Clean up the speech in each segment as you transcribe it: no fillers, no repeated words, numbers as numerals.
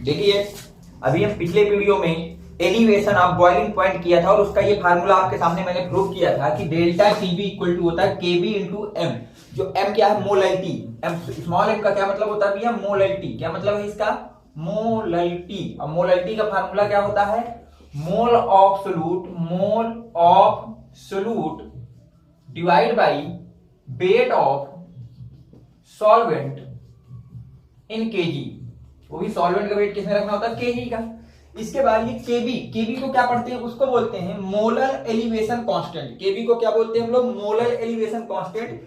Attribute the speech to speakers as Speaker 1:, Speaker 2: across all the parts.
Speaker 1: देखिए अभी हम पिछले वीडियो में एलिवेशन ऑफ बॉइलिंग पॉइंट किया था और उसका ये फार्मूला आपके सामने मैंने प्रूव किया था कि डेल्टा टीबी इक्वल टू होता है केबी इंटू एम। जो एम क्या है? मोलैलिटी। एम स्मॉल एम का क्या मतलब होता है भैया? मोलैलिटी। क्या मतलब है इसका? मोलैलिटी। और मोलैलिटी का फार्मूला क्या होता है? Mole of solute divide by weight of solvent in KG. वो भी सॉल्वेंट का वेट किसमें रखना होता है? केजी का। इसके बाद ये केबी को क्या पढ़ते हैं? उसको बोलते हैं मोलर एलिवेशन कांस्टेंट। केबी को क्या बोलते हैं हम लोग? मोलर एलिवेशन कांस्टेंट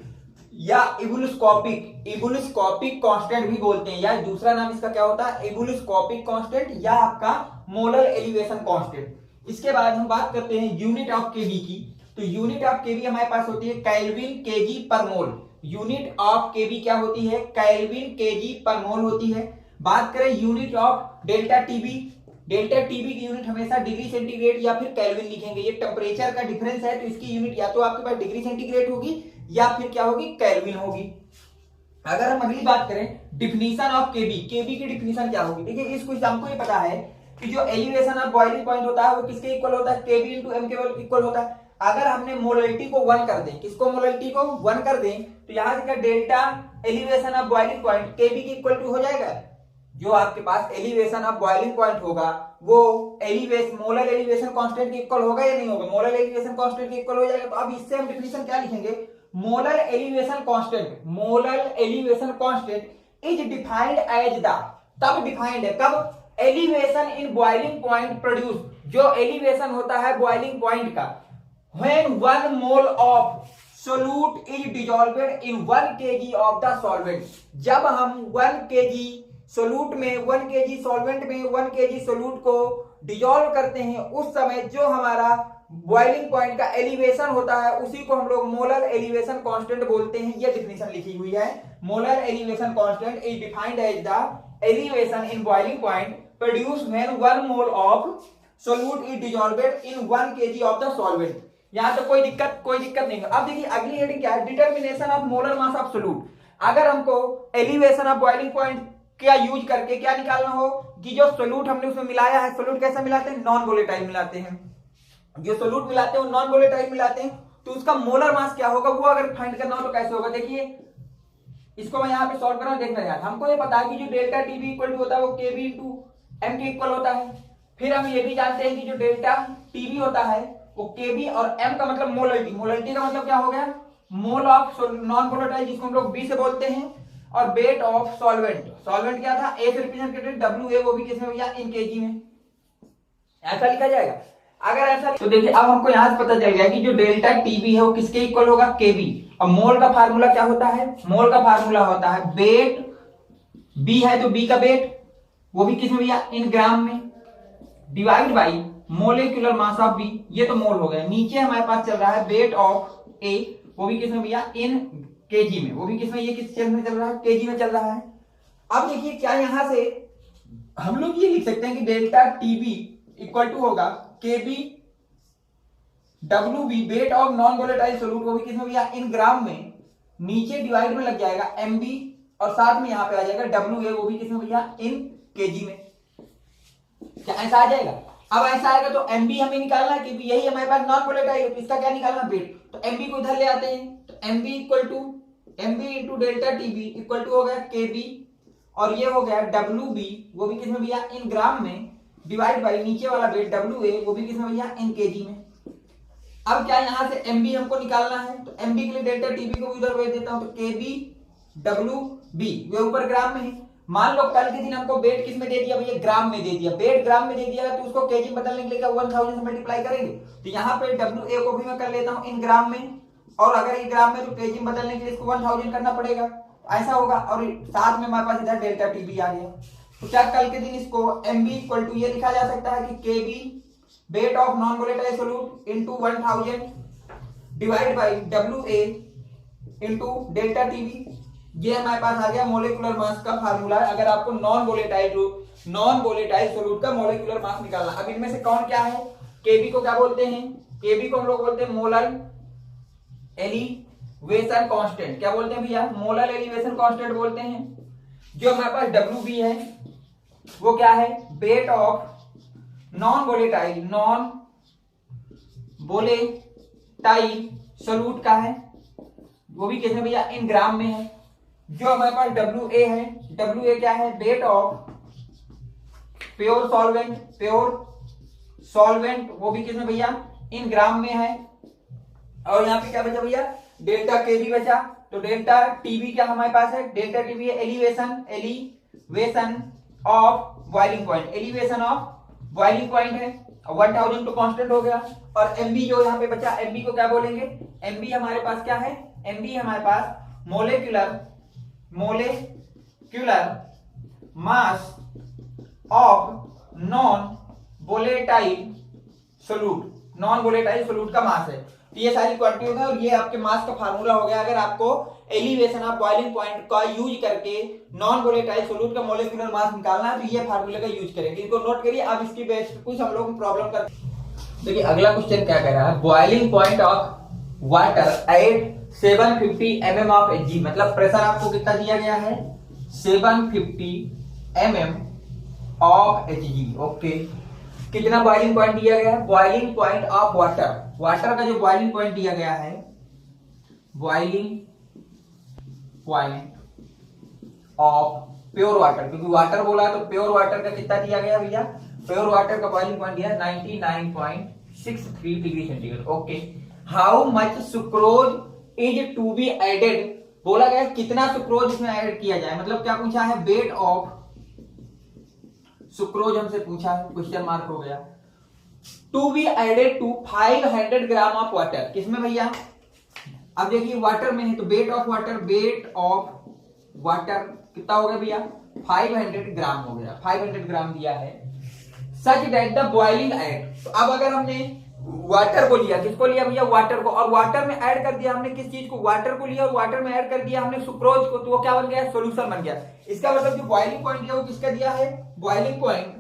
Speaker 1: या इबुलोस्कोपिक कांस्टेंट भी बोलते हैं, या दूसरा नाम इसका क्या होता है? इबुलोस्कोपिक कांस्टेंट या आपका मोलर एलिवेशन कांस्टेंट। इसके बाद हम बात करते हैं यूनिट ऑफ केबी की। तो यूनिट ऑफ केबी हमारे पास होती है केल्विन केजी पर मोल। यूनिट ऑफ केबी क्या होती है? केल्विन केजी पर मोल होती है। बात करें unit of delta TB, delta TB की यूनिट हमेशा डिग्री सेंटीग्रेड या फिर केल्विन लिखेंगे। ये टेम्परेचर का डिफरेंस है तो इसकी यूनिट या तो आपके पास डिग्री सेंटीग्रेड होगी या फिर क्या होगी? केल्विन होगी। अगर हम अगली बात करें डिफिनीशन ऑफ केबी, केबी की डिफिनीशन क्या होगी? देखिए इस क्वेश्चन हमको ये पता है कि जो एलिवेशन ऑफ बॉइलिंग पॉइंट होता है वो किसके इक्वल होता है? केबी इंटू एम के इक्वल होता है। अगर हमने मोलैलिटी को 1 कर दें, किसको? मोलैलिटी को 1 कर दें, तो यहां से क्या delta elevation of boiling point KB के इक्वल टू हो जाएगा। जो आपके पास एलिवेशन ऑफ बॉइलिंग पॉइंट होगा वो मोलर एलिवेशन कांस्टेंट के इक्वल होगा या नहीं होगा? मोलर एलिवेशन कांस्टेंट के इक्वल हो जाएगा। तो अब इससे हम डिफिनीशन क्या लिखेंगे? Molar elevation constant is defined as the, तब डिफाइंड है कब? Elevation in boiling point produce, जो एलिवेशन होता है बॉइलिंग पॉइंट का, when 1 mole of solute is dissolved in 1 kg of the solvent. जब हम 1 kg सोल्यूट में 1 kg सॉल्वेंट में 1 kg सोल्यूट को डिसॉल्व करते हैं, उस समय जो हमारा बॉइलिंग पॉइंट का एलिवेशन होता है उसी को हम लोग मोलर एलिवेशन कांस्टेंट बोलते हैं। ये डिफिनीशन लिखी हुई है। Molal elevation constant is defined as the elevation in boiling point produced when 1 mole of solute is dissolved in 1 kg of the solvent. यहां तो कोई दिक्कत नहीं है। अब देखिए अगली हेडिंग क्या है? Determination of molar mass of solute. अगर हमको एलिवेशन ऑफ बॉइलिंग पॉइंट क्या यूज करके क्या निकालना हो कि जो सोल्यूट हमने उसमें मिलाया है, सोल्यूट कैसा मिलाते हैं? नॉन वोलेटाइल मिलाते हैं। जो सोल्यूट मिलाते हैं वो नॉन वोलेटाइल मिलाते हैं, तो उसका मोलर मास क्या होगा वो अगर फाइंड करना हो तो कैसे होगा? देखिए इसको मैं यहाँ पे सॉल्व कर रहा हूं, देखना यार। हमको ये पता है कि जो डेल्टा टीबी इक्वल टू होता है वो केबी इंटू एम के इक्वल होता है। फिर हम ये भी जानते हैं कि जो डेल्टा टीबी होता है वो केबी और एम का मतलब मोलैलिटी। मोलैलिटी का मतलब क्या हो गया? मोल ऑफ नॉन वोलेटाइल, जिसको हम लोग बी से बोलते हैं, और वेट ऑफ सॉल्वेंट। सॉल्वेंट क्या था? ए से रिप्रेजेंटेड डब्ल्यू ए, वो भी किसमें भैया? इन केजी में। ऐसा लिखा जाएगा। अगर ऐसा तो देखिए अब हमको यहां से पता चल गया कि जो डेल्टा टीबी है वो किसके इक्वल होगा? केबी। और मोल का फार्मूला क्या होता है? मोल का फार्मूला होता है वेट, बी है तो बी का वेट वो भी किसमें भैया? इन ग्राम में, divide by molecular mass of B. ये तो मोल हो गया। नीचे हमारे पास चल रहा है वेट ऑफ ए, वो भी किसमें भैया? इन केजी में। वो भी किसमें? ये किस में चल रहा है? केजी में चल रहा है। अब देखिए क्या यहां से हम लोग ये लिख सकते हैं कि डेल्टा टीबी इक्वल टू होगा KB W B, weight of non volatile solute, वो भी किसमें भैया? इन ग्राम में। नीचे डिवाइड में लग जाएगा एमबी और साथ में यहां पे आ जाएगा डब्ल्यू ए, वो भी किसमें भैया? इन केजी में। क्या ऐसा आ जाएगा? अब ऐसा आएगा तो एमबी हमें निकालना है क्योंकि यही हमारे पास नॉन वोलेटाइल है, तो इसका क्या निकालना? वेट। तो एमबी को इधर ले आते हैं, तो MB equal to MB into delta TB equal to हो गया केबी, और ये हो गया डब्ल्यू बी, वो भी किसमें भैया? इन ग्राम में, डिवाइड बाई नीचे वाला वेट डब्ल्यू ए, वो भी किसमें भैया? इन केजी में। अब क्या यहां से एमबी हमको निकालना है, तो एमबी के लिए डेल्टा टीबी को उधर भेज देता हूं, तो केबी डब्ल्यू बी वे ऊपर ग्राम में है। मान लो कल के दिन हमको वेट किस में दे दिया भैया? ग्राम में दे दिया। वेट ग्राम में दे दिया तो उसको केजी में बदलने के लिए 1000 से मल्टीप्लाई करेंगे। तो यहाँ पे डब्ल्यू ए को भी मैं कर लेता हूँ इन ग्राम में, और अगर ये ग्राम में तो केजी में बदलने के लिए इसको 1000 करना पड़ेगा, ऐसा होगा। और साथ में हमारे पास इधर डेल्टा टीबी आ गया। तो क्या कल के दिन इसको एमबी इक्वल टू ये लिखा जा सकता है कि KB weight of non volatile solute into 1000 divide by W A into delta TB. ये हमारे पास आ गया मोलिकुलर मास का फार्मूला। अगर आपको नॉन वोलेटाइल सोल्यूट का मोलिकुलर मास निकालना। अब इनमें से कौन क्या है? केबी को क्या बोलते हैं? केबी को हम लोग बोलते हैं मोलर एलिवेशन कांस्टेंट। क्या बोलते हैं भैया? मोलर एलिवेशन कांस्टेंट बोलते हैं। जो हमारे पास डब्ल्यू बी है वो क्या है, wait of non volatile solute का है, वो भी किसमें भैया, इन ग्राम में है। जो हमारे पास WA है, WA क्या है, वेट ऑफ प्योर सॉल्वेंट, वो भी किसमें भैया, इन ग्राम में है। और यहाँ पे क्या बचा भैया, डेल्टा केबी बचा। तो डेल्टा टीबी क्या हमारे पास है, डेल्टा टीबी है एलिवेशन ऑफ बॉइलिंग पॉइंट है। 1000 तो कांस्टेंट हो गया। और एमबी जो यहाँ पे बचा, एमबी को क्या बोलेंगे, एमबी हमारे पास क्या है, एमबी हमारे पास molecular mass of non volatile solute का मास है। तो ये सारी क्वांटिटी होगा और ये आपके मास का फार्मूला हो गया। अगर आपको एलिवेशन ऑफ बॉइलिंग पॉइंट का यूज करके नॉन वोलेटाइल सोल्यूट का मोलेक्युलर मास निकालना है तो ये फार्मूले का यूज करेंगे। इनको नोट करिए। अब इसकी बेस कुछ हम लोग प्रॉब्लम कर, देखिए अगला क्वेश्चन क्या कह रहा है, boiling point of water at 750 mm of Hg, मतलब प्रेशर आपको कितना दिया गया है, 750 mm ऑफ Hg। ओके, कितना बॉइलिंग पॉइंट दिया गया है, बॉइलिंग पॉइंट ऑफ वाटर का जो बॉइलिंग पॉइंट दिया गया है, boiling point of pure water, क्योंकि वाटर बोला है तो प्योर वाटर का कितना दिया गया भैया, प्योर वाटर का बॉइलिंग पॉइंट दिया 99.63 degree centigrade. Okay, how much sucrose is to be added, बोला गया कितना सुक्रोज इसमें ऐड किया जाए, मतलब क्या पूछा है, वेट ऑफ सुक्रोज हमसे पूछा है, क्वेश्चन मार्क हो गया। To be added to 500 gram of water, किसमें भैया, अब देखिए वाटर में है तो वेट ऑफ वाटर कितना हो गया भैया, 500 ग्राम हो गया, 500 ग्राम दिया है। सच दैट द बॉइलिंग एड, तो अब अगर हमने वाटर को लिया, किसको लिया भैया, वाटर को, और वाटर में ऐड कर दिया हमने किस चीज को, वाटर को लिया और वाटर में ऐड कर दिया हमने सुक्रोज को, तो वो क्या बन गया, सॉल्यूशन बन गया। इसका मतलब जो बॉइलिंग पॉइंट दिया वो किसका दिया है, बॉइलिंग पॉइंट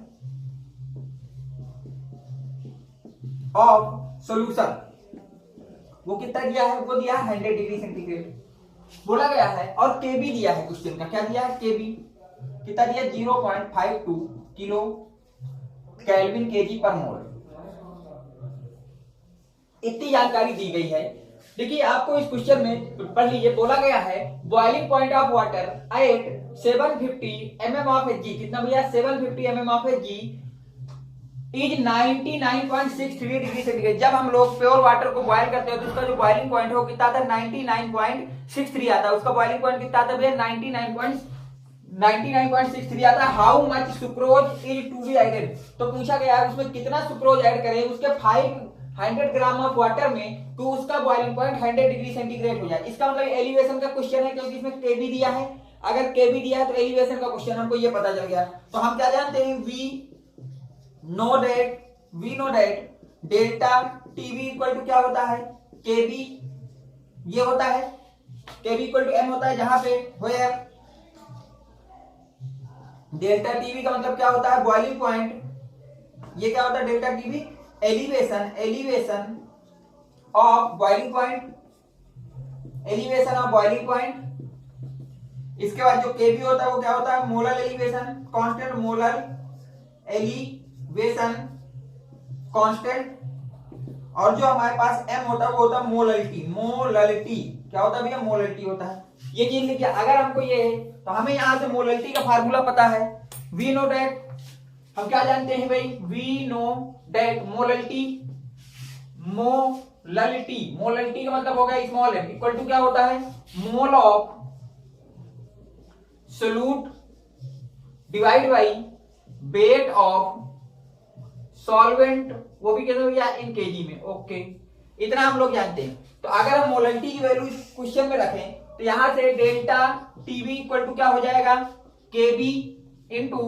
Speaker 1: ऑफ सॉल्यूशन, वो कितना दिया है, वो दिया है 100 डिग्री सेंटीग्रेड बोला गया है। और केबी दिया है क्वेश्चन का, क्या दिया है, केबी कितना दिया, 0.52 किलो केल्विन केजी पर मोल, इतनी जानकारी दी गई है। देखिए आपको इस क्वेश्चन में पढ़ लीजिए, बोला गया है boiling point of water at 750 mm of Hg, कितना भैया, 750 mm of Hg is 99.63 degree centigrade. जब हम लोग प्योर वाटर को बॉयल करते हैं तो उसका जो बॉइलिंग पॉइंट है वो कितना आता है, 99.63 आता है। उसका बॉइलिंग पॉइंट कितना आता है भैया, 99.63 आता है। How much sucrose is to be added, तो पूछा गया है उसमें कितना सुक्रोज ऐड करें उसके 500 ग्राम ऑफ वाटर में, तो उसका बॉइलिंग पॉइंट 100 डिग्री सेंटीग्रेड हो जाए। इसका मतलब एलिवेशन का क्वेश्चन है, क्योंकि इसमें केबी दिया है। अगर केबी दिया है तो एलिवेशन का क्वेश्चन, हमको ये पता चल गया। तो हम क्या जानते हैं, we know that delta TV equal to क्या होता है, केबी, ये होता है केबी इक्वल टू एम होता है, जहां पे वेयर डेल्टा टीवी का मतलब क्या होता है, बॉइलिंग पॉइंट, ये क्या होता है, delta TV elevation of boiling point, इसके बाद जो केबी होता है वो क्या होता है, molal elevation constant, molar elevation constant. और जो हमारे पास एम होता है वो होता है मोलरिटी, क्या होता है भैया, मोलरिटी होता है। ये चीज लिखिए, अगर हमको ये है तो हमें यहां से मोलरिटी का फार्मूला पता है, वी नो दैट, हम क्या जानते हैं भाई, वी नो दैट मोलरिटी का मतलब हो गया स्मॉल एम इक्वल टू क्या होता है, mole of solute divide by weight of solvent, वो भी कहते हैं इन केजी में। ओके, इतना हम लोग जानते हैं। तो अगर हम मोलरिटी की वैल्यू इस क्वेश्चन में रखें तो यहां से डेल्टा टीवी इक्वल टू क्या हो जाएगा, केबी इंटू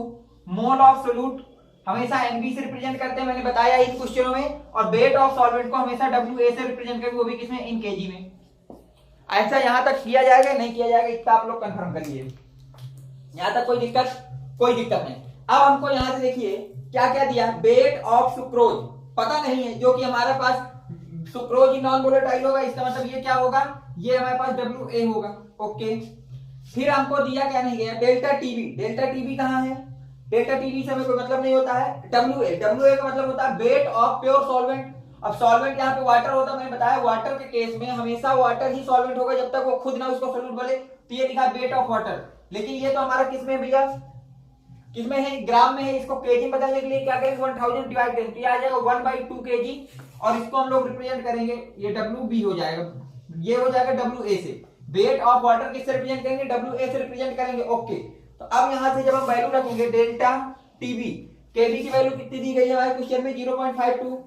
Speaker 1: मोल ऑफ सोल्यूट, हमेशा एनबी से रिप्रेजेंट करते हैं, मैंने बताया इन क्वेश्चनों में। और वेट ऑफ सॉल्वेंट को हमेशा डब्ल्यू से रिप्रेजेंट करते, वो भी किसमें, इन केजी में। ऐसा यहां तक किया जाएगा, नहीं किया जाएगा, इतना आप लोग कंफर्म करिए। यहां तक कोई दिक्कत नहीं। अब हमको यहां से देखिए क्या क्या दिया, वेट ऑफ सुक्रोज पता नहीं है, जो कि हमारे पास सुक्रोज नॉन वोलेटाइल होगा, इसका मतलब ये क्या होगा, ये हमारे पास WA होगा। ओके, फिर हमको दिया क्या नहीं गया, डेल्टा टीबी कहां है, डेल्टा टीवी से हमें कोई मतलब नहीं होता है। डब्ल्यू ए का मतलब होता है वेट ऑफ प्योर सॉल्वेंट। अब सॉल्वेंट यहाँ पे वाटर होता है, मैंने बताया वाटर के केस में हमेशा वाटर ही सॉल्वेंट होगा जब तक वो खुद ना उसको सोल्यूट बोले, तो ये लिखा वेट ऑफ वाटर। लेकिन ये तो हमारा किसमें भैया, किसमें है, ग्राम में है। इसको केजी में बदलने के लिए क्या करेंगे, 1000 डिवाइड करेंगे तो ये आ जाएगा 1/2 kg, और इसको हम लोग रिप्रेजेंट करेंगे, ये डब्ल्यू बी हो जाएगा, ये हो जाएगा डब्ल्यू ए से। वेट ऑफ वाटर किससे रिप्रेजेंट करेंगे, डब्ल्यू ए से रिप्रेजेंट करेंगे। ओके, तो अब यहां से जब हम वैल्यू रखेंगे डेल्टा टीबी, केबी की वैल्यू कितनी दी गई है हमारे क्वेश्चन में, 0.52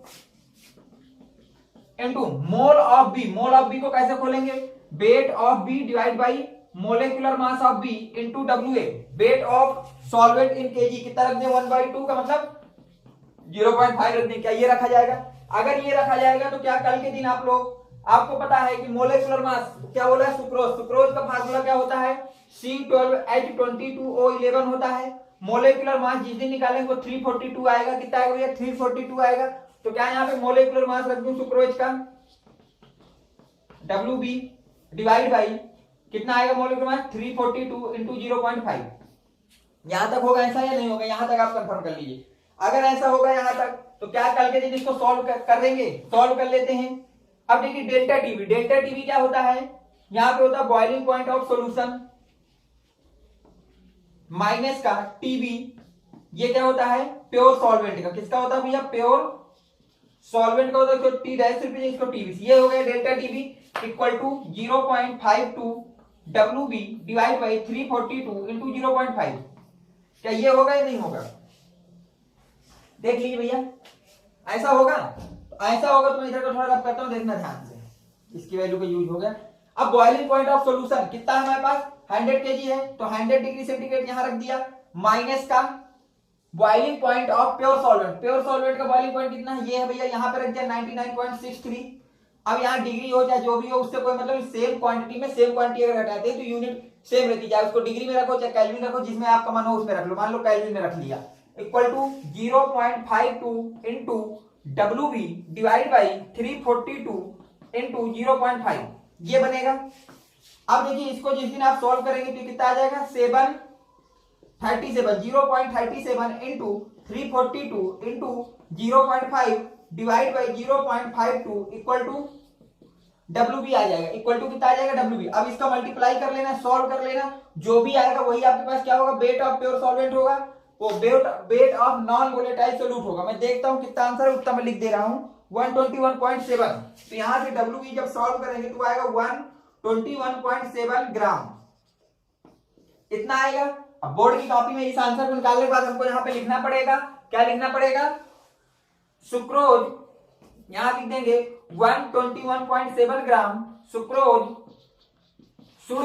Speaker 1: into mole of B. Mole of B को कैसे खोलेंगे, weight of B divide by molecular mass of B into W A. Weight of solvent in kg कितना रख दें, 1/2 का मतलब 0.5 रख दें। क्या ये रखा जाएगा, अगर ये रखा जाएगा तो क्या कल के दिन आप लोग, आपको पता है कि मोलेकुलर मास क्या बोला है, सुक्रोज। सुक्रोज का फार्मूला क्या होता है, C12H22O11 होता है। मोलेकुलर मास जिस दिन निकालेंगे वो 342 आएगा। कितना आएगा भैया, 342 आएगा। तो क्या यहाँ पे मोलेकुलर मास रख दूं सुक्रोज का, WB डिवाइड बाई कितना आएगा मोलेकुलर मास, 342 इंटू 0.5। यहां तक होगा ऐसा या नहीं होगा, यहां तक आप कंफर्म कर लीजिए। अगर ऐसा होगा यहां तक तो क्या कल के दिन इसको सॉल्व कर देंगे, सॉल्व कर लेते हैं। अब देखिए डेल्टा टीवी, डेल्टा टीवी क्या होता है, यहां पे होता है boiling point of solution minus का टीबी, ये क्या होता है प्योर सॉल्वेंट का। किसका होता है भैया, प्योर सॉल्वेंट का होता है, तो टी डैश रिप्रेजेंट इसको टीबी। ये हो गया delta TB equal to 0.52 WB divide by 342 into 0.5। क्या ये होगा या नहीं होगा, देख लीजिए भैया, ऐसा होगा। तो ऐसा होगा तो मैं इधर का थोड़ा रब करता हूं, देखना ध्यान से, इसकी वैल्यू का यूज हो गया। अब बॉइलिंग पॉइंट ऑफ सॉल्यूशन कितना है हमारे पास, 100 kg है, तो 100 डिग्री सेंटीग्रेड यहां रख दिया, माइनस का boiling point of pure solvent. Pure solvent का बॉइलिंग पॉइंट कितना है, ये है भैया, यहां पे रख दिया 99.63। अब यहाँ डिग्री हो चाहे जो भी हो उससे कोई मतलब, सेम क्वांटिटी में सेम क्वांटिटी अगर हटाते हैं तो यूनिट सेम रहती है, चाहे उसको डिग्री में रखो चाहे कैल्विन रखो, जिसमें आपका मन हो उसमें रख लो। मान लो कैल्विन में रख लिया, equal to 0.52 into WB divide by 342 into 0.5, ये बनेगा। अब देखिए इसको जिस दिन आप सॉल्व करेंगे तो कितना आ जाएगा, 0.37 into 342 into 0.5 divide by 0.52 equal to WB आ जाएगा। इक्वल टू कितना आ जाएगा, WB। अब इसका मल्टीप्लाई कर लेना, सॉल्व कर लेना, जो भी आएगा वही आपके पास क्या होगा, वेट ऑफ प्योर सॉल्वेंट होगा, वो wait of non volatile solute होगा। मैं देखता हूं कितना आंसर है, उतना मैं लिख दे रहा हूं, 121.7। तो यहां से WB जब सॉल्व करेंगे तो आएगा 121.7 ग्राम, इतना आएगा। अब बोर्ड की कॉपी में इस आंसर को निकालने के बाद हमको यहाँ पे लिखना पड़ेगा, क्या लिखना पड़ेगा, सुक्रोज, यहां लिख देंगे 121.7 gram sucrose should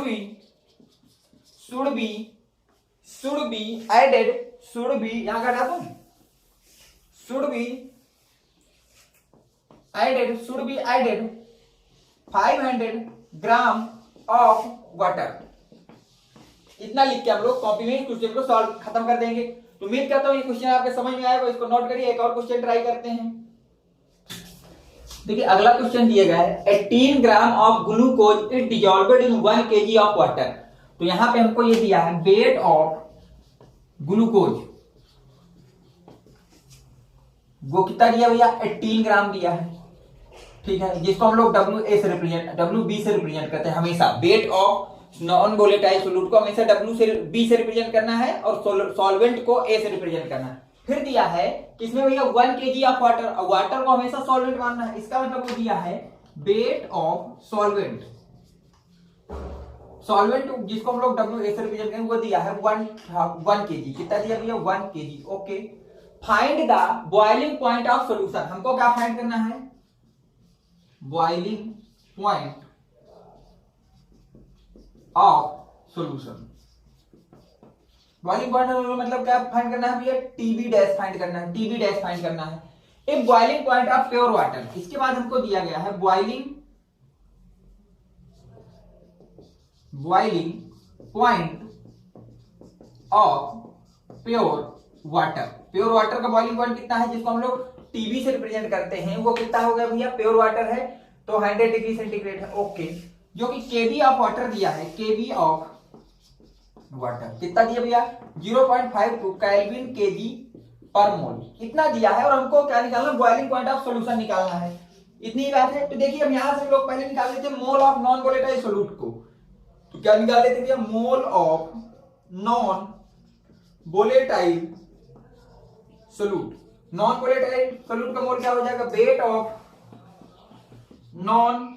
Speaker 1: be added, should be यहां का डालूं, should be added 500 gram of water. इतना लिख के हम लोग कॉपी में क्वेश्चन को सॉल्व खत्म कर देंगे। तो उम्मीद करता हूं ये क्वेश्चन आपके समझ में आएगा, इसको नोट करिए। एक और क्वेश्चन ट्राई करते हैं। देखिए अगला क्वेश्चन दिया गया है 18 gram of glucose is dissolved in 1 kg of water. तो यहां पे हमको ये दिया है वेट ऑफ ग्लूकोज, वो कितना दिया भैया, 18 ग्राम दिया है, ठीक है, जिसको हम लोग WB से रिप्रेजेंट करते हैं हमेशा। Wait of non volatile solute को हमेशा WB से रिप्रेजेंट करना है और सॉल्वेंट को A से रिप्रेजेंट करना है। फिर दिया है किसमें भैया 1 kg ऑफ वाटर, और वाटर को हमेशा सॉल्वेंट मानना है, इसका मतलब वो दिया है वेट ऑफ सॉल्वेंट जिसको हम लोग WA से रिप्रेजेंट करेंगे, वो दिया है 1 kg। कितना दिया भैया, 1 kg। Okay, find the boiling point of solution. हमको क्या फाइंड करना है, boiling point of solution. Boiling point मतलब क्या फाइंड करना है भैया, TB डैश फाइंड करना है, TB डैश फाइंड करना है। एक boiling point of pure water, इसके बाद हमको दिया गया है boiling point of pure water. Pure water का बॉइलिंग पॉइंट कितना है, जिसको हम लोग TB से रिप्रेजेंट करते हैं, वो कितना हो गया भैया, प्योर वाटर है तो 100 डिग्री सेंटीग्रेड है। ओके, जो कि केबी ऑफ वाटर दिया है, केबी ऑफ वाटर। कितना दिया भैया 0.52 केल्विन केजी पर मोल इतना दिया है, और हमको क्या निकालना, बॉइलिंग पॉइंट ऑफ सॉल्यूशन निकालना है। इतनी ही बात है। तो देखिए हम यहां से लोग पहले निकाल लेते हैं mole of non volatile solute को। तो क्या निकाल लेते हैं भैया, मोल of non volatile solute. Non volatile solute का मोल क्या हो जाएगा, wait of non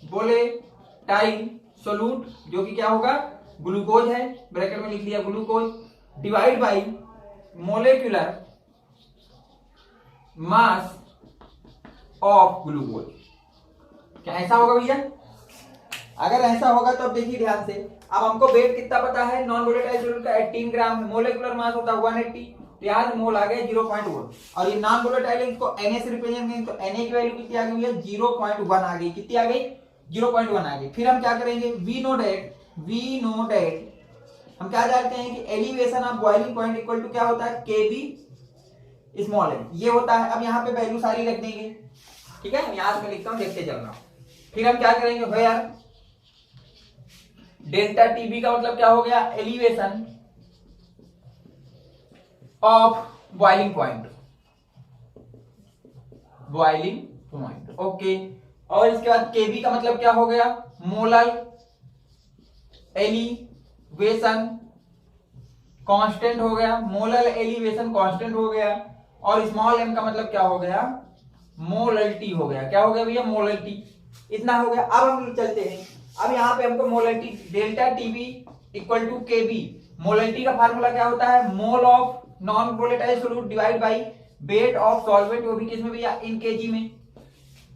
Speaker 1: volatile solute, जो कि क्या होगा, ग्लूकोज है, ब्रैकेट में लिख लिया glucose, divide by molecular mass of glucose. क्या ऐसा होगा भैया? अगर ऐसा होगा तो अब देखिए ध्यान से, अब हमको वेट कितना पता है नॉन वोलेटाइल सोल्यूट का 18 ग्राम, मोलेकुलर मास होता है 180, तो यहाँ से मोल आ गया 0.1, और ये नॉन वोलेटाइल है, इसको Na से रिप्रेजेंट करेंगे तो Na की वैल्यू कितनी आ गई भैया, 0.1 आ गई। कितनी आ गई, 0.1 आ गई। फिर हम क्या करेंगे, वी नो डेट हम क्या जानते हैं कि elevation of boiling point equal to क्या होता है, केबी स्मॉल एम, ये होता है। अब यहाँ पे वैल्यू सारी रख देंगे, ठीक है, यहां से लिखता हूं, देखते चलना। फिर हम क्या करेंगे भैया, डेल्टा टीबी का मतलब क्या हो गया, elevation of boiling point, okay. और इसके बाद केबी का मतलब क्या हो गया, मोलर एलिवेशन कांस्टेंट हो गया, मोलर एलिवेशन कांस्टेंट हो गया। और स्मॉल एम का मतलब क्या हो गया, मोलरिटी हो गया। क्या हो गया भैया, मोलरिटी। इतना हो गया। अब हम चलते हैं, अब यहाँ पे हमको molarity delta TB equal to KB, molarity का फार्मूला क्या होता है, mole of non volatile solute divide by weight of solvent, वो भी किस में भैया, इन केजी में।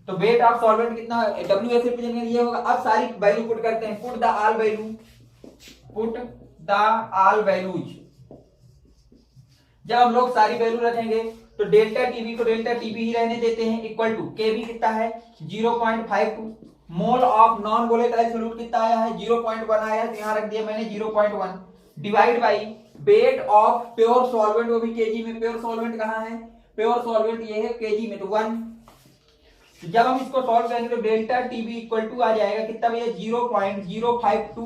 Speaker 1: तो वेट ऑफ सॉल्वेंट कितना, WS रिप्रेजेंट ये होगा। अब सारी वैल्यू पुट करते हैं, पुट द ऑल वैल्यूज। जब हम लोग सारी वैल्यू रखेंगे तो डेल्टा टीबी को डेल्टा टीबी ही रहने देते हैं, इक्वल टू केबी कितना है 0.52, मोल ऑफ नॉन वोलेटाइल सोल्यूट कितना आया है 0.1 आया है, तो यहां रख दिया मैंने 0.1, divide by weight of pure solvent, वो भी केजी में। प्योर सॉल्वेंट कहां है, प्योर सॉल्वेंट ये है केजी में, तो 1। जब हम इसको सॉल्व करेंगे तो डेल्टा टीबी इक्वल टू आ जाएगा कितना भैया, 0.052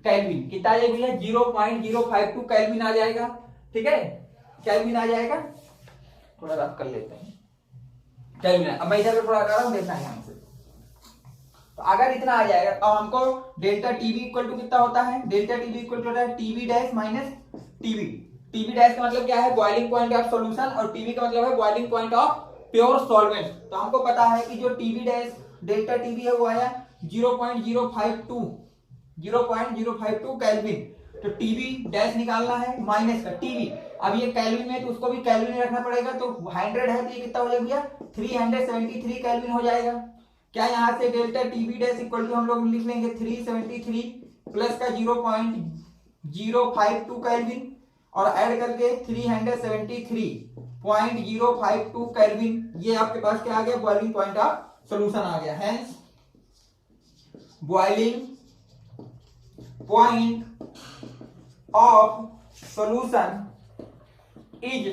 Speaker 1: केल्विन। कितना आ जाएगा भैया, 0.052 केल्विन आ जाएगा, ठीक है, केल्विन आ जाएगा। थोड़ा रफ कर लेते हैं, केल्विन। अब मैं इधर थोड़ा कर रहा हूं, देखना है यहां से। तो अगर इतना आ जाएगा तो हमको डेल्टा टीबी इक्वल टू कितना होता है, डेल्टा टीबी इक्वल टू होता है TB dash minus TB. TB dash का मतलब क्या है, बॉइलिंग पॉइंट ऑफ सॉल्यूशन, और टीबी का मतलब है boiling point of pure solvent. तो हमको पता है कि जो टीबी डैश डेल्टा टीबी है वो आया 0.052 केल्विन। तो टीबी डैश निकालना है माइनस का टीबी। अब ये केल्विन में तो उसको भी केल्विन में रखना पड़ेगा, तो 100 है तो ये कितना हो जाएगा भैया, 373 केल्विन हो जाएगा। क्या यहां से delta TB dash equal to हम लोग लिख लेंगे 373 प्लस का 0.052 केल्विन, और ऐड करके 373.052 केल्विन। ये आपके पास क्या आ गया, बॉइलिंग पॉइंट ऑफ सॉल्यूशन आ गया। Hence boiling point of solution is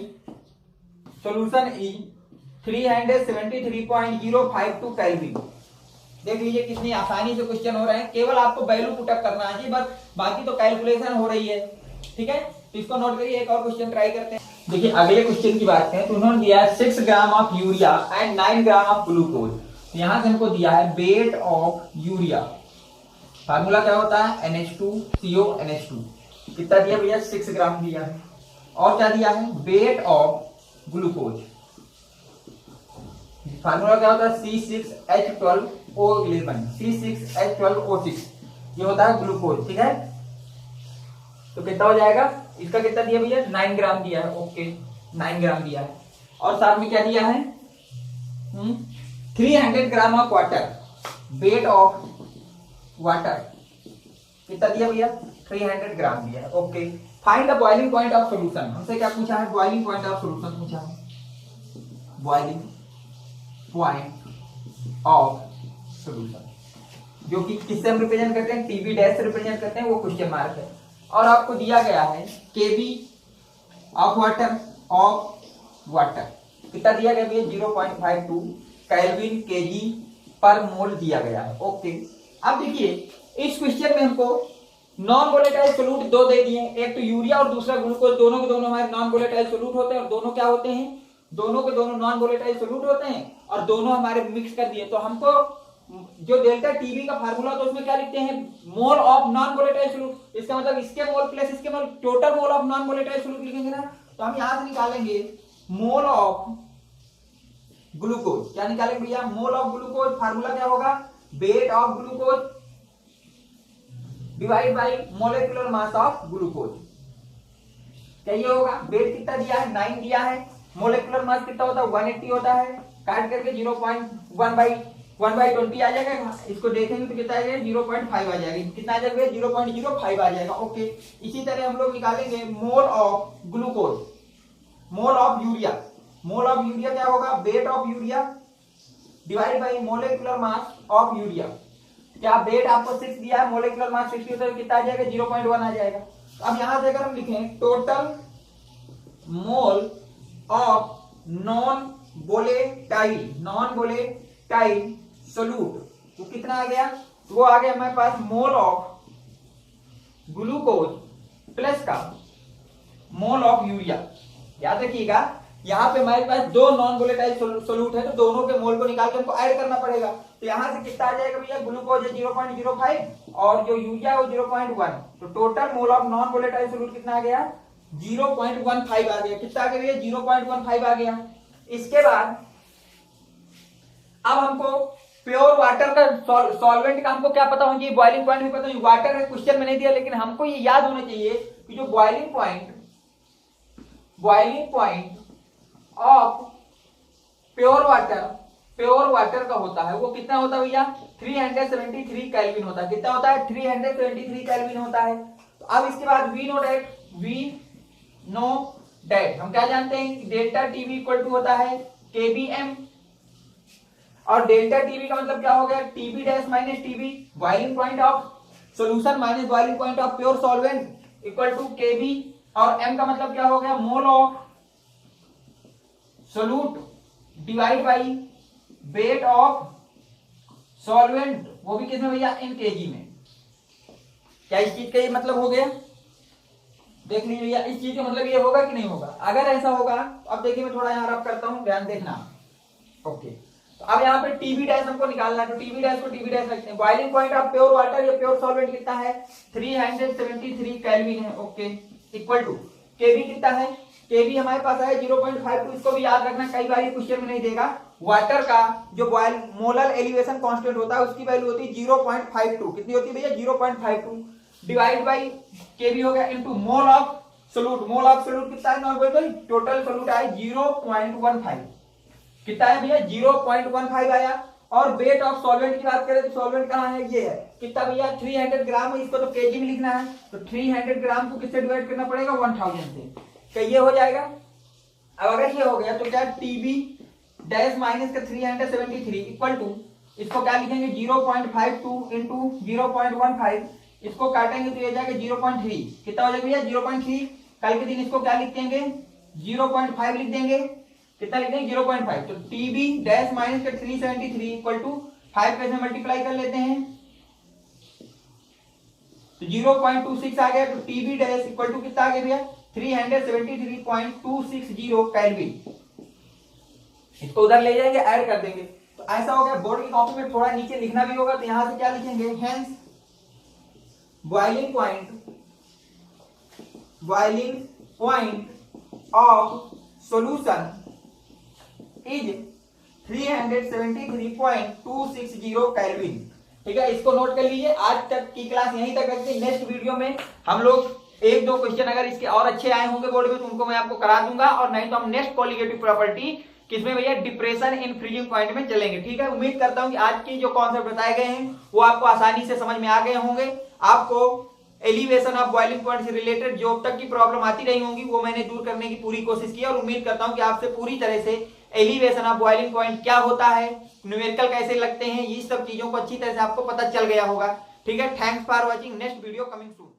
Speaker 1: 373.052 kelvin. देख लीजिए कितनी आसानी से क्वेश्चन हो रहे हैं, केवल आपको वैल्यू पुटअप करना है जी, बस बाकी तो कैलकुलेशन हो रही है, ठीक है। तो इसको नोट करिए, एक और क्वेश्चन ट्राई करते हैं। देखिए अगले क्वेश्चन की बात करें तो उन्होंने दिया है 6 gram of urea and 9 gram of glucose. यहां से हमको दिया है वेट ऑफ यूरिया, फार्मूला क्या होता है NH2CO NH2, कितना दिया भैया 6 ग्राम दिया है। और क्या दिया है, वेट ऑफ ग्लूकोज, फार्मूला क्या होता है C6H12O11, ये होता है ग्लूकोज, ठीक है। तो कितना हो जाएगा, इसका कितना दिया भैया 9 ग्राम दिया है, ओके 9 ग्राम दिया है। और साथ में क्या दिया है 300 ग्राम of water, weight of water कितना दिया भैया 300 ग्राम दिया है, okay. Find the boiling point of solution, हमसे क्या पूछा है, बॉइलिंग पॉइंट ऑफ सॉल्यूशन पूछा है, बॉइलिंग पॉइंट ऑफ सॉल्यूशन, जो कि किससे हम रिप्रेजेंट करते हैं, टीबी डैश से रिप्रेजेंट करते हैं, वो क्वेश्चन मार्क है। और आपको दिया गया है केबी ऑफ वाटर कितना दिया गया भैया 0.52 केल्विन केजी पर मोल दिया गया है, ओके। अब देखिए इस क्वेश्चन में हमको नॉन वोलेटाइल सोलूट दो दे दिए, एक तो यूरिया और दूसरा ग्लूकोज, दोनों के दोनों हमारे नॉन वोलेटाइल सोलूट होते हैं और दोनों क्या होते हैं, दोनों के दोनों नॉन वोलेटाइल सोलूट होते हैं और दोनों हमारे मिक्स कर दिए। तो हमको जो डेल्टा टीबी का फार्मूला तो उसमें क्या लिखते हैं, mole of non volatile solute, इसका मतलब इसके मोल प्लस इसके mole, total mole of non volatile solute लिखेंगे ना। तो हम यहां से निकालेंगे मोल ऑफ ग्लूकोज, क्या निकालेंगे भैया, मोल ऑफ ग्लूकोज, फार्मूला क्या होगा, weight of glucose divide by molecular mass of glucose. क्या ये होगा, वेट कितना दिया है 9 दिया है, मोलेकुलर मास कितना होता है 180 होता है, काट करके 0.1/20 आ जाएगा, इसको देखेंगे तो कितना आ जाएगा 0.5 आ जाएगा, कितना आ जाएगा 0.05 आ जाएगा। ओके, इसी तरह हम लोग निकालेंगे mole of glucose, mole of urea, mole of urea क्या होगा, weight of urea divide by molecular mass of urea. क्या वेट आपको 6 दिया है, मोलेकुलर मास 60 होता है, कितना आ जाएगा 0.1 आ जाएगा। तो अब यहां से अगर हम लिखें total mole of non volatile solute, तो कितना आ गया, वो आ गया हमारे पास मोल ऑफ ग्लूकोज प्लस का मोल ऑफ यूरिया। याद रखिएगा यहाँ पे हमारे पास दो नॉन वोलेटाइल सोल्यूट है, तो दोनों के मोल को निकाल के हमको ऐड करना पड़ेगा। तो यहां से कितना आ जाएगा भैया, ग्लूकोज है 0.05 और जो यूरिया है वो 0.1, तो total mole of non volatile solute कितना आ गया 0.15 आ गया, कितना आ गया भैया 0.15 आ गया। इसके बाद अब हमको प्योर वाटर का सॉल्वेंट का हमको क्या पता होना चाहिए, बॉइलिंग पॉइंट भी पता नहीं, वाटर का क्वेश्चन में नहीं दिया, लेकिन हमको ये याद होना चाहिए कि जो boiling point of pure water का होता है वो कितना होता है भैया 373 केल्विन होता है, कितना होता है 373 केल्विन होता है। तो अब इसके बाद वी नो डेट हम क्या जानते हैं, डेल्टा टीवी इक्वल टू होता है केबीएम, और डेल्टा टीवी का मतलब क्या हो गया, TB dash minus TB, boiling point of solution minus boiling point of pure solvent equal to KB, और एम का मतलब क्या हो गया, mole of solute divide by weight of solvent, वो भी किसमें भैया इन केजी में। क्या इस चीज का ये मतलब हो गया, देख लीजिए भैया इस चीज का मतलब ये होगा कि नहीं होगा। अगर ऐसा होगा तो अब देखिए मैं थोड़ा यहाँ रब करता हूं, ध्यान देखना। ओके, तो अब यहाँ पे टीबी डैश हमको निकालना है, तो टीबी डैश को टीबी डैश रखते हैं। Boiling point of pure water या प्योर सॉल्वेंट कितना है 373 केल्विन है। ओके, इक्वल टू केबी कितना है, केबी हमारे पास है 0.52, इसको भी याद रखना, कई बार ये क्वेश्चन में नहीं देगा। वाटर का जो बॉयल मोलर एलिवेशन कांस्टेंट होता है उसकी वैल्यू होती है 0.52, कितनी होती है भैया 0.52 डिवाइड बाई केबी हो गया into mole of solute, mole of solute कितना है नॉर्मल, टोटल सोल्यूट आया 0.15, कितना है भैया 0.15 आया। और वेट ऑफ सॉल्वेंट की बात करें तो सॉल्वेंट कहाँ है, ये है, कितना भैया 300 ग्राम है, इसको तो केजी में लिखना है, तो 300 ग्राम को किससे डिवाइड करना पड़ेगा 1000 से, क्या ये हो जाएगा। अब अगर ये हो गया तो क्या टीबी डैश माइनस का 373 इक्वल टू, इसको क्या लिखेंगे 0.52 इंटू 0.15, इसको काटेंगे तो ये जाएगा 0.3, कितना हो जाएगा भैया 0.3, कल के दिन इसको क्या लिख देंगे 0.5 लिख देंगे, कितना लिख देंगे 0.5, तो टीबी डैश माइनस का 373 इक्वल टू 5 पे से मल्टीप्लाई कर लेते हैं तो 0.26 आ गया, तो टीबी डैश इक्वल टू कितना आ गया भैया 373.260 केल्विन। इसको उधर ले जाएंगे ऐड कर देंगे, तो ऐसा हो गया। बोर्ड की कॉपी में थोड़ा नीचे लिखना भी होगा, तो यहां से क्या लिखेंगे, hence boiling point of solution is 373.260 kelvin. ठीक है, इसको नोट कर लीजिए। आज तक की क्लास यहीं तक रखते हैं, नेक्स्ट वीडियो में हम लोग एक दो क्वेश्चन अगर इसके और अच्छे आए होंगे बोर्ड में तो उनको मैं आपको करा दूंगा, और नहीं तो हम नेक्स्ट कोलिगेटिव प्रॉपर्टी किसमें भैया डिप्रेशन इन फ्रीजिंग पॉइंट में चलेंगे। ठीक है, उम्मीद करता हूं कि आज की जो कॉन्सेप्ट बताए गए हैं वो आपको आसानी से समझ में आ गए होंगे। आपको एलिवेशन ऑफ बॉइलिंग पॉइंट से रिलेटेड जो अब तक की प्रॉब्लम आती रही होंगी वो मैंने दूर करने की पूरी कोशिश की, और उम्मीद करता हूं कि आपसे पूरी तरह से एलिवेशन ऑफ बॉइलिंग पॉइंट क्या होता है, न्यूमेरिकल कैसे लगते हैं, ये सब चीजों को अच्छी तरह से आपको पता चल गया होगा। ठीक है, thanks for watching, next video coming soon.